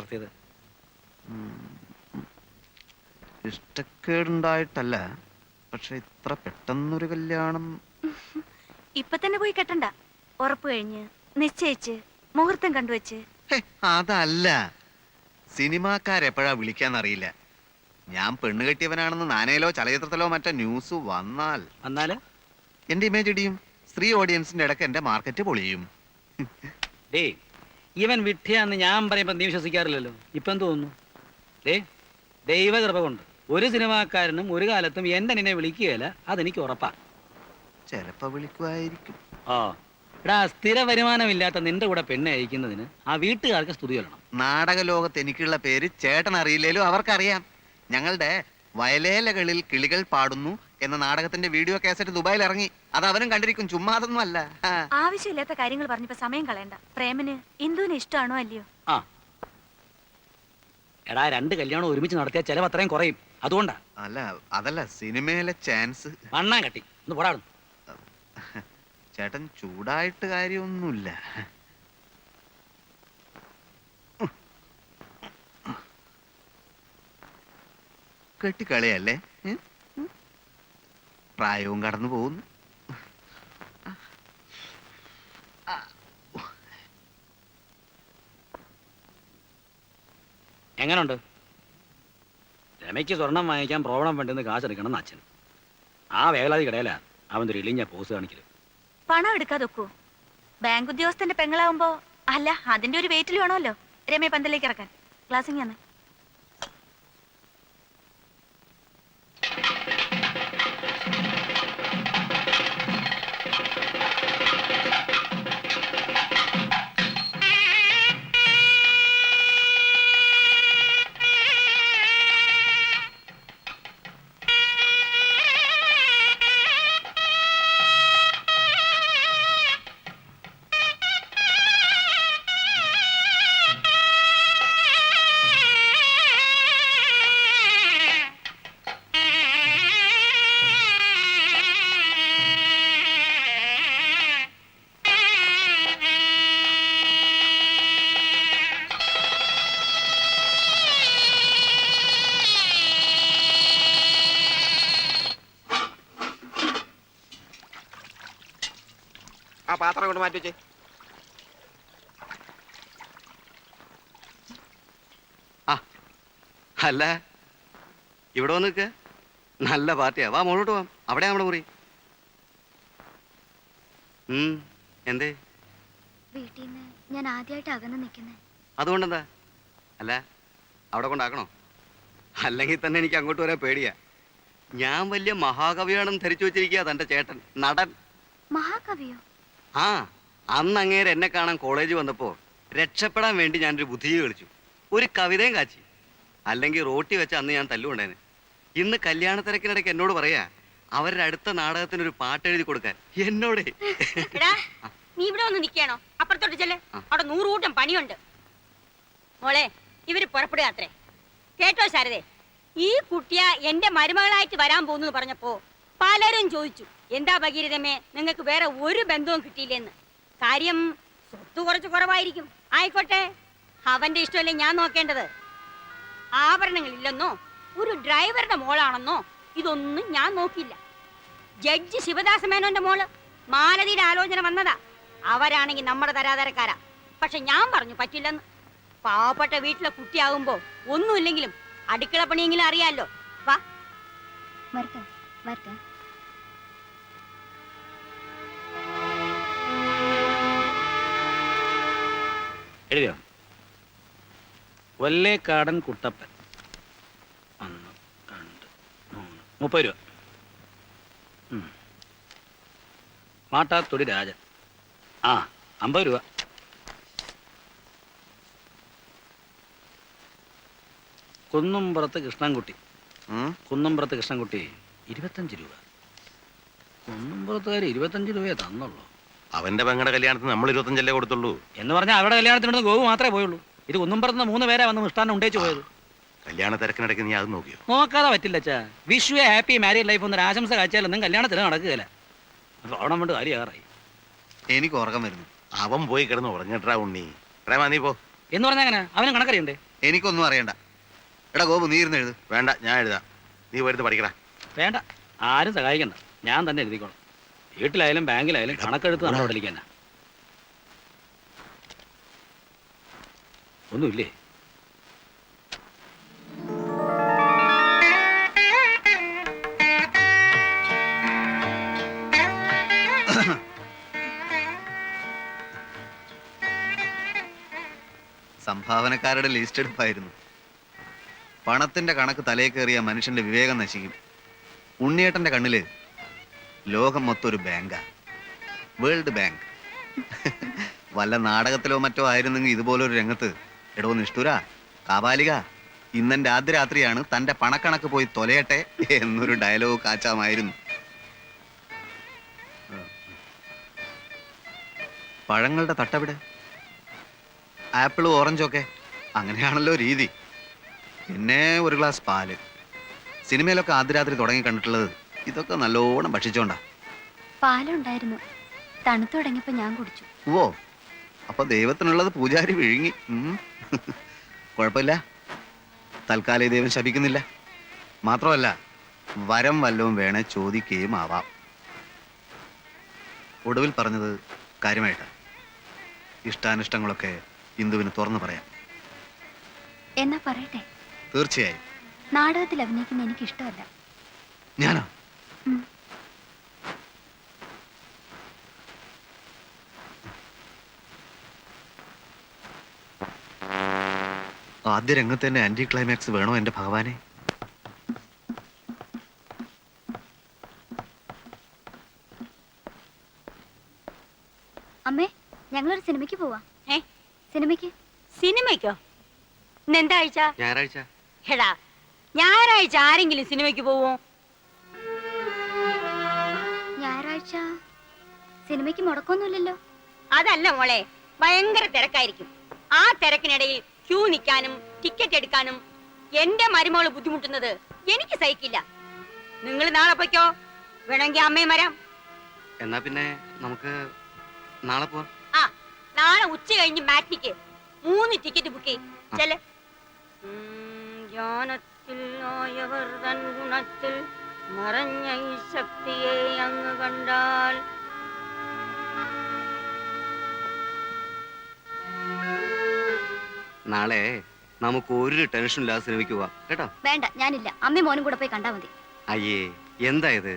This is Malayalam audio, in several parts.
നടത്തിയത്? ഇഷ്ടക്കേടുണ്ടായിട്ടല്ല, പക്ഷെ ഇത്ര പെട്ടെന്നൊരു കല്യാണം ഇപ്പൊ തന്നെ പോയി കെട്ടണ്ട. ഉറപ്പ് കഴിഞ്ഞ് നിശ്ചയിച്ച് മുഹൂർത്തം കണ്ടുവച്ച്. അതല്ല, സിനിമാക്കാരെപ്പോഴാ വിളിക്കാന്നറിയില്ല. ഞാൻ പെണ്ണ് കെട്ടിയവനാണെന്ന് നാനയിലോ ചലച്ചിത്രത്തിലോ മറ്റോ ന്യൂസ് വന്നാല് എന്റെ ഇമേജ് ഇടിയും. സ്ത്രീ ഓഡിയൻസിന്റെ ഇടയ്ക്ക് എന്റെ മാർക്കറ്റ് പൊളിയും. ഇവൻ വിട്ടിയാന്ന് ഞാൻ പറയുമ്പോ നീ വിശ്വസിക്കാറില്ലല്ലോ. ഇപ്പൊ എന്ത് തോന്നുന്നു? ദൈവകൃപ കൊണ്ട് ഒരു സിനിമാക്കാരനും ഒരു കാലത്തും എന്റെ നിന്നെ വിളിക്കുകയില്ല, അതെനിക്ക് ഉറപ്പാ. ചിലപ്പോ വിളിക്കുമായിരിക്കും. എടാ, സ്ഥിര വരുമാനമില്ലാത്ത നിന്റെ കൂടെ പെണ്ണെ അയക്കുന്നതിന് ആ വീട്ടുകാർക്ക് സ്തുതി കൊല്ലണം. നാടക ലോകത്ത് എനിക്കുള്ള പേര് ചേട്ടൻ അറിയില്ലേലും അവർക്കറിയാം. ഞങ്ങളുടെ വയലേലകളിൽ കിളികൾ പാടുന്നു എന്ന നാടകത്തിന്റെ വീഡിയോ കാസറ്റ് ദുബായിൽ ഇറങ്ങി. അത് അവനും കണ്ടിരിക്കും, ചുമ്മാ അതൊന്നും അല്ല. ആവശ്യമില്ലാത്ത കാര്യങ്ങൾ പറഞ്ഞപ്പോ സമയം കളയണ്ട. പ്രേമന് ഇന്ദുവിന് ഇഷ്ടമാണോ അല്ലയോ? എടാ, 2 കല്യാണം ഒരുമിച്ച് നടത്തിയ ചെലവ് അത്രയും കുറയും, അതുകൊണ്ടാ. അതല്ല, സിനിമയിലെ ചാൻസ്. വണ്ണാൻ കട്ടി ഒന്ന് പോടാടും. ചേട്ടൻ ചൂടായിട്ട് കാര്യമൊന്നുമില്ല. കെട്ടിക്കളിയല്ലേ, പ്രായവും കടന്നു പോകുന്നു. എങ്ങനുണ്ട്? രമയ്ക്ക് സ്വർണം വാങ്ങിക്കാൻ പ്രോബ്ലം വേണ്ടെന്ന് കാശെടുക്കണം എന്ന് അച്ഛൻ. ആ വേലാതി കിടയില അവൻ ഒരു ഇളിഞ്ഞ പോസ് കാണിക്കല്. പണം എടുക്കാതൊക്കൂ. ബാങ്ക് ഉദ്യോഗസ്ഥന്റെ പെങ്ങളാവുമ്പോ അല്ല, അതിന്റെ ഒരു വെയിറ്റിൽ വേണമല്ലോ രമയെ പന്തലേക്ക് ഇറക്കാൻ. ക്ലാസ്സിങ് ആണ്. ആ പാത്രം കൊണ്ട് മാറ്റി വെച്ചേ. അല്ല, ഇവിടെ വന്ന് നിൽക്ക. നല്ല പാർട്ടിയാ. വാ, മോളോട്ട് പോവാം. അവിടെ നമ്മുടെ മുറി. എന്തേ? വീട്ടിൽ നിന്ന് ഞാൻ ആദ്യമായിട്ട് അകന്ന് നിൽക്കുന്നേ. അതുകൊണ്ടെന്താ? അല്ല, അവിടെ കൊണ്ടാക്കണോ? അല്ലെങ്കിൽ തന്നെ എനിക്ക് അങ്ങോട്ട് വരാൻ പേടിയാ. ഞാൻ വലിയ മഹാകവിയാണെന്ന് ധരിച്ചു വെച്ചിരിക്കുക തന്റെ ചേട്ടൻ, നടൻ. മഹാകവിയോ? അന്ന് അങ്ങേര് എന്നെ കാണാൻ കോളേജ് വന്നപ്പോ രക്ഷപ്പെടാൻ വേണ്ടി ഞാനൊരു ബുദ്ധിജീവി കളിച്ചു, ഒരു കവിതയും കാച്ചി. അല്ലെങ്കിൽ റോട്ടി വെച്ച അന്ന് ഞാൻ തല്ലുകൊണ്ടേനെ. ഇന്ന് കല്യാണ തിരക്കിനിടയ്ക്ക് എന്നോട് പറയാ അവരുടെ അടുത്ത നാടകത്തിനൊരു പാട്ട് എഴുതി കൊടുക്കാൻ. എന്നോട് നീ ഇവിടെ ഒന്ന് നിൽക്കണോ? അപ്പുറത്തോട്ട് ചെല്ലേ, അവിടെ 100 കൂട്ടം പണിയുണ്ട്. മോളെ, ഇവര് പുറപ്പെടുകയാത്രേ. കേട്ടോ ശാരദേ, ഈ കുട്ടിയ എന്റെ മരുമകളായിട്ട് വരാൻ പോകുന്നു പറഞ്ഞപ്പോ പലരും ചോദിച്ചു, എന്താ ഭഗീരഥമേ നിങ്ങൾക്ക് വേറെ ഒരു ബന്ധവും കിട്ടിയില്ലെന്ന്. കാര്യം സ്വത്ത് കുറച്ച് കുറവായിരിക്കും. ആയിക്കോട്ടെ, അവന്റെ ഇഷ്ടമല്ലേ ഞാൻ നോക്കേണ്ടത്. ആഭരണങ്ങളില്ലെന്നോ ഒരു ഡ്രൈവറുടെ മോളാണെന്നോ ഇതൊന്നും ഞാൻ നോക്കിയില്ല. ജഡ്ജി ശിവദാസ മേനോന്റെ മോള് മാലതിയുടെ ആലോചന വന്നതാ. അവരാണെങ്കിൽ നമ്മുടെ തരാതരക്കാരാ. പക്ഷെ ഞാൻ പറഞ്ഞു പറ്റില്ലെന്ന്. പാവപ്പെട്ട വീട്ടിലെ കുട്ടിയാകുമ്പോ ഒന്നുമില്ലെങ്കിലും അടുക്കള പണിയെങ്കിലും അറിയാലോ. വാ വരട്ടെ വരട്ടെ. എഴുതിയോ? വല്ലേക്കാടൻ കുട്ടപ്പൻ 1 2 3 30 രൂപ. മാട്ടാത്തൊടി രാജൻ 50 രൂപ. കുന്നുംപുറത്ത് കൃഷ്ണൻകുട്ടി 25 രൂപ. കുന്നുംപുറത്തുകാർ 25 രൂപയെ തന്നുള്ളൂ. അവന്റെ പെങ്ങളുടെ കല്യാണത്തിന് നമ്മൾ 25 കൊടുത്തുള്ളൂ എന്ന് പറഞ്ഞാൽ അവരുടെ കല്യാണത്തിനോട് ഗോവു മാത്രമേ പോയുള്ളൂ. ഇത് കുന്നുംപുറത്ത് 3 പേരെ വന്ന് മിഷ്ടാനം ഉണ്ടേച്ചു പോയത്. കല്യാണ തിരക്കിനിടയ്ക്ക് നീ അത് നോക്കിയോ? നോക്കാതെ പറ്റില്ല അച്ഛാ. വിഷു ഹാപ്പി മാരീഡ് ലൈഫ് എന്നൊരു ആശംസ കാഴ്ചയാലൊന്നും കല്യാണത്തിന് നടക്കുകയില്ല. ഓണം കൊണ്ട് കാര്യമാറായി. എനിക്ക് ഉറക്കം വരുന്നു. അവൻ പോയി കിടന്ന് ഉറങ്ങട്ടാ ഉണ്ണി. പ്രേമാ നീ പോ എന്ന് പറഞ്ഞാൽ അങ്ങനെ അവനും കണക്കറിയണ്ടേ? എനിക്കൊന്നും അറിയണ്ട. എടാ ഗോപു, നീ ഇരുന്ന് എഴുത്. വേണ്ട, ഞാൻ എഴുതാം. നീ വരുത്ത് പഠിക്കടാ. വേണ്ട, ആരും സഹായിക്കണ്ട, ഞാൻ തന്നെ എഴുതിക്കോളാം. വീട്ടിലായാലും ബാങ്കിലായാലും കണക്കെടുത്ത് നമ്മുടെ ഇടയിലേക്ക് തന്നെ. ഒന്നുമില്ലേ? സംഭാവനക്കാരുടെ ലിസ്റ്റ് എടുപ്പായിരുന്നു. പണത്തിന്റെ കണക്ക് തലയിൽ കയറിയ മനുഷ്യന്റെ വിവേകം നശിക്കും. ഉണ്ണിയേട്ടന്റെ കണ്ണില് ലോകം മൊത്തം ഒരു ബാങ്കാ, വേൾഡ് ബാങ്ക്. വല്ല നാടകത്തിലോ മറ്റോ ആയിരുന്നെങ്കിൽ ഇതുപോലൊരു രംഗത്ത് എടോ നിഷ്ഠുര, കാപാലിക, ഇന്നെന്റെ ആദ്യ രാത്രിയാണ്, തന്റെ പണക്കണക്ക് പോയി തൊലയട്ടെ എന്നൊരു ഡയലോഗ് കാച്ചാമായിരുന്നു. പഴങ്ങളുടെ തട്ടവിടെ, ആപ്പിളും ഓറഞ്ചും ഒക്കെ അങ്ങനെയാണല്ലോ രീതി. പിന്നെ ഒരു ഗ്ലാസ് പാല്. സിനിമയിലൊക്കെ ആദ്യ രാത്രി തുടങ്ങി കണ്ടിട്ടുള്ളത് ഇതൊക്കെ നല്ലോണം ഭക്ഷിച്ചോണ്ടാ. പാലുണ്ടായിരുന്നു, തണുത്തു തുടങ്ങിയപ്പോ ഞാൻ കുടിച്ചു. ഓ, അപ്പൊ ദൈവത്തിനുള്ളത് പൂജാരി വിഴുങ്ങി. കുഴപ്പമില്ല, തൽക്കാലം ദൈവം ശപിക്കുന്നില്ല. മാത്രമല്ല, വരം വല്ലവും വേണേ ചോദിക്കുകയും ആവാം. ഒടുവിൽ പറഞ്ഞത് കാര്യമായിട്ടാ. ഇഷ്ടാനിഷ്ടങ്ങളൊക്കെ ഇന്ദുവിന് തുറന്നു പറയാം. എന്നാ പറയട്ടെ, തീർച്ചയായും. നാടകത്തിൽ അഭിനയിക്കുന്ന എനിക്ക് ഇഷ്ടമല്ല. ഞാനോ? ഉം. ആദ്യ രംഗത്ത് തന്നെ ആന്റി ക്ലൈമാക്സ് വേണോ എന്റെ ഭഗവാനെ? അമ്മേ, ഞങ്ങളൊരു സിനിമയ്ക്ക് പോവാ. ഏ? സിനിമയ്ക്ക്. സിനിമയ്ക്കോ? ഇന്ന് എന്താ ആഴ്ച? ഞായറാഴ്ച. എടാ, ഞായറാഴ്ച ആരെങ്കിലും സിനിമയ്ക്ക് പോവോ? ഞായറാഴ്ച സിനിമയ്ക്ക് മുടക്കൊന്നുമില്ലല്ലോ. അതല്ല മോളെ, ഭയങ്കര തിരക്കായിരിക്കും. ആ തിരക്കിനിടയിൽ ക്യൂ നിൽക്കാനും ടിക്കറ്റ് എടുക്കാനും എന്റെ മരുമകള് ബുദ്ധിമുട്ടുന്നത് എനിക്ക് സഹിക്കില്ല. നിങ്ങൾ നാളെ പൊയ്ക്കോ, വേണമെങ്കിൽ അമ്മയും വരാം. എന്നാ പിന്നെ നമുക്ക് നാളെ പോവാം. ആ, നാളെ ഉച്ച കഴിഞ്ഞ് മാറ്റിക്ക് 3 ടിക്കറ്റ് ബുക്ക് ചെയ്യും. ചെല്. ജ്ഞാനത്തിൽ ആയവർ തൻ ഗുണത്തിൽ മറഞ്ഞ ഈ ശക്തിയെ അങ്ങ് കണ്ടാൽ. നാളെ നമുക്ക് ഒരു ടെൻഷൻ ഇല്ലാതെ സിനിമയ്ക്ക് പോവാം കേട്ടോ. വേണ്ട, ഞാനില്ല. അമ്മയും മോനും കൂടെ പോയി കണ്ടാ മതി. അയ്യേ, എന്താ ഇത്?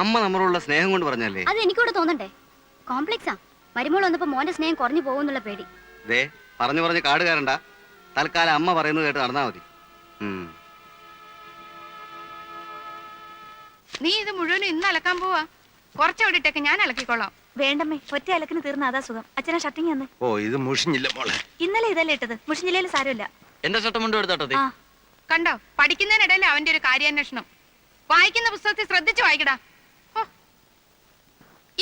അമ്മ നമ്മളോടുള്ള സ്നേഹം കൊണ്ട് പറഞ്ഞല്ലേ. അത് എനിക്കൂടെ തോന്നണ്ടേ? കോംപ്ലക്സാ. മരുമോൾ വന്നപ്പോ മോന്റെ സ്നേഹം കുറഞ്ഞു പോകുന്നുള്ള പേടി. ദേ, പറഞ്ഞു പറഞ്ഞ് കാട് കയറണ്ട. തൽക്കാലം അമ്മ പറയുന്നത് കേട്ട് നടന്നാ മതി. നീ ഇത് മുഴുവനും ഇന്ന് അലക്കാൻ പോവാ? കുറച്ചവിടിട്ടൊക്കെ ഞാൻ അലക്കിക്കോളാം. വേണ്ടമ്മേ, ഒറ്റ അലക്കിന് തീർന്ന അതാ സുഖം. അച്ഛനെ ഷർട്ടിങ് വന്ന്. ഓ, ഇത് മുഷിഞ്ഞില്ല മോളെ. ഇന്നലെ ഇതല്ലേ ഇട്ടത്, മുഷിഞ്ഞില്ലേലും സാരമില്ല. എന്റെ ഷർട്ട് മുണ്ടും എടുത്തോട്ടെ. ആ, കണ്ടോ, പഠിക്കുന്നതിനിടയിൽ അവന്റെ ഒരു കാര്യാന്വേഷണം. വായിക്കുന്ന പുസ്തകത്തിൽ ശ്രദ്ധിച്ചു വായിക്കടാ. ഓ,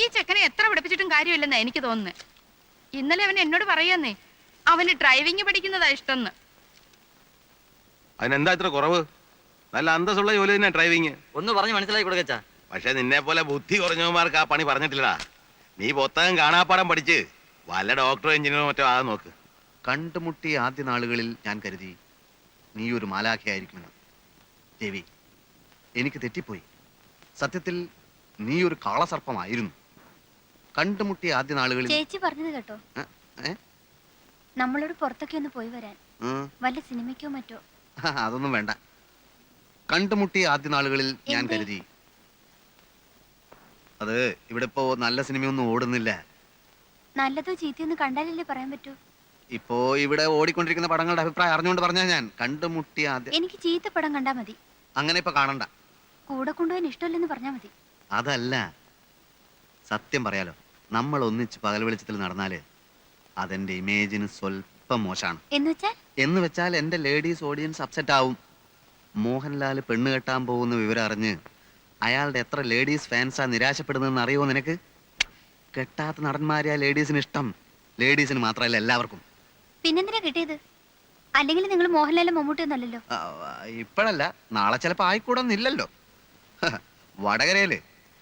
ഈ ചെക്കനെ എത്ര പഠിപ്പിച്ചിട്ടും കാര്യമില്ലെന്നാ എനിക്ക് തോന്നുന്നത്. ഇന്നലെ അവൻ എന്നോട് പറയാന്നേ, അവന് ഡ്രൈവിംഗ് പഠിക്കുന്നതാ ഇഷ്ടംന്ന്. അതിനെന്താ ഇത്ര കുറവ്? നല്ല അന്തസ്സുള്ള ജോലി തന്നെ ഡ്രൈവിങ്. ഒന്ന് പറഞ്ഞ് മനസ്സിലാക്കി കൊടുക്കച്ചാ. പക്ഷെ നിന്നെ പോലെ ബുദ്ധി കുറഞ്ഞവന്മാർക്ക് ആ പണി പറഞ്ഞിട്ടില്ലടാ. നീ പുസ്തകം കാണാപ്പാടം പഠിച്ച് വല്ല ഡോക്ടറോ എഞ്ചിനീയറോ മറ്റോ ആകാൻ നോക്ക്. കണ്ടുമുട്ടിയ ആദ്യ നാളുകളിൽ ഞാൻ കരുതി നീ ഒരു മാലാഖയായിരിക്കുമെന്ന്. ദേവി, എനിക്ക് തെറ്റിപ്പോയി. സത്യത്തിൽ നീ ഒരു കാളസർപ്പമായിരുന്നു. കണ്ടുമുട്ടിയ ആദ്യ നാളുകളിൽ ചേച്ചി പറഞ്ഞത് കേട്ടോ, നമ്മളോട് പുറത്തൊക്കെ ഒന്ന് പോയി വരാൻ. വല്ല സിനിമയ്ക്കോ മറ്റോ. അതൊന്നും വേണ്ട. കണ്ടുമുട്ടിയ ആദ്യ നാളുകളിൽ ഞാൻ എന്തേ? കരുതി അത് ഇവിടെ ഇപ്പോ നല്ല സിനിമയൊന്നും ഓടുന്നില്ല. നല്ലതോ ചീത്തയൊന്ന് കണ്ടാലല്ലേ പറയാൻ പറ്റൂ. ഇപ്പോ ഇവിടെ ഓടിക്കൊണ്ടിരിക്കുന്ന പടങ്ങളുടെ അഭിപ്രായം അറിഞ്ഞുകൊണ്ട് പറഞ്ഞാ ഞാൻ കണ്ടുമുട്ടിയ ആദ്യ. എനിക്ക് ചീത്ത പടം കണ്ടാ മതി. അങ്ങനെ ഇപ്പൊ കാണണ്ട. കൂടെ കൊണ്ടുപോകാൻ ഇഷ്ടമല്ലെന്ന് പറഞ്ഞാ മതി. അതല്ല, സത്യം പറയാലോ, നമ്മൾ ഒന്നിച്ച് പകൽ വെളിച്ചത്തിൽ നടന്നാല് അതെന്റെ ഇമേജിന് സ്വല്പം മോശമാണ്. എന്ന് വെച്ചാൽ എന്റെ ലേഡീസ് ഓഡിയൻസ് അപ്സെറ്റ് ആവും. മോഹൻലാൽ പെണ്ണ് കെട്ടാൻ പോകുന്ന വിവരം അറിഞ്ഞ് അയാളുടെ എത്ര ലേഡീസ് ഫാൻസാ നിരാശപ്പെടുന്നതെന്ന് അറിയോ നിനക്ക്? കെട്ടാത്ത നടന്മാരെ ആ ലേഡീസിന് ഇഷ്ടം. ലേഡീസിന് മാത്രമല്ല, എല്ലാവർക്കും. പിന്നെന്തിനാ കിട്ടിയത്? അല്ലെങ്കിൽ നിങ്ങൾ മോഹൻലാലും മമ്മൂട്ടിയൊന്നല്ലല്ലോ. ഇപ്പോഴല്ല, നാളെ ചിലപ്പോ ആയിക്കൂടൊന്നില്ലല്ലോ. വടകരയില്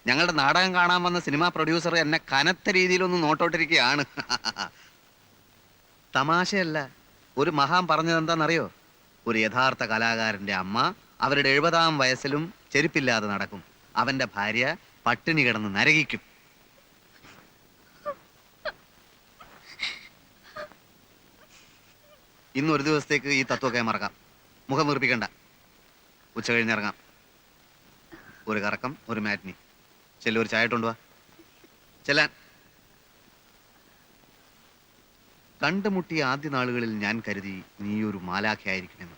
ഞങ്ങളുടെ നാടകം കാണാൻ വന്ന സിനിമാ പ്രൊഡ്യൂസർ എന്നെ കനത്ത രീതിയിലൊന്ന് നോട്ടോട്ടിരിക്കുകയാണ്. തമാശയല്ല, ഒരു മഹാൻ പറഞ്ഞത് എന്താണെന്നറിയോ? ഒരു യഥാർത്ഥ കലാകാരന്റെ അമ്മ അവരുടെ 70-ാം വയസ്സിലും ചെരുപ്പില്ലാതെ നടക്കും. അവന്റെ ഭാര്യ പട്ടിണി കിടന്ന് നരകിക്കും. ഇന്ന് ഒരു ദിവസത്തേക്ക് ഈ തത്വമൊക്കെ മറക്കാം. മുഖം വീർപ്പിക്കണ്ട. ഉച്ച കഴിഞ്ഞിറങ്ങാം. ഒരു കറക്കം, ഒരു മാറ്റിനി. ചെല്ലു, ഒരു ചായ ഇട്ടുകൊണ്ട് വാ. ചെല്ലാൻ. കണ്ടുമുട്ടിയ ആദ്യ നാളുകളിൽ ഞാൻ കരുതി നീ ഒരു മാലാഖയായിരിക്കുമെന്ന്.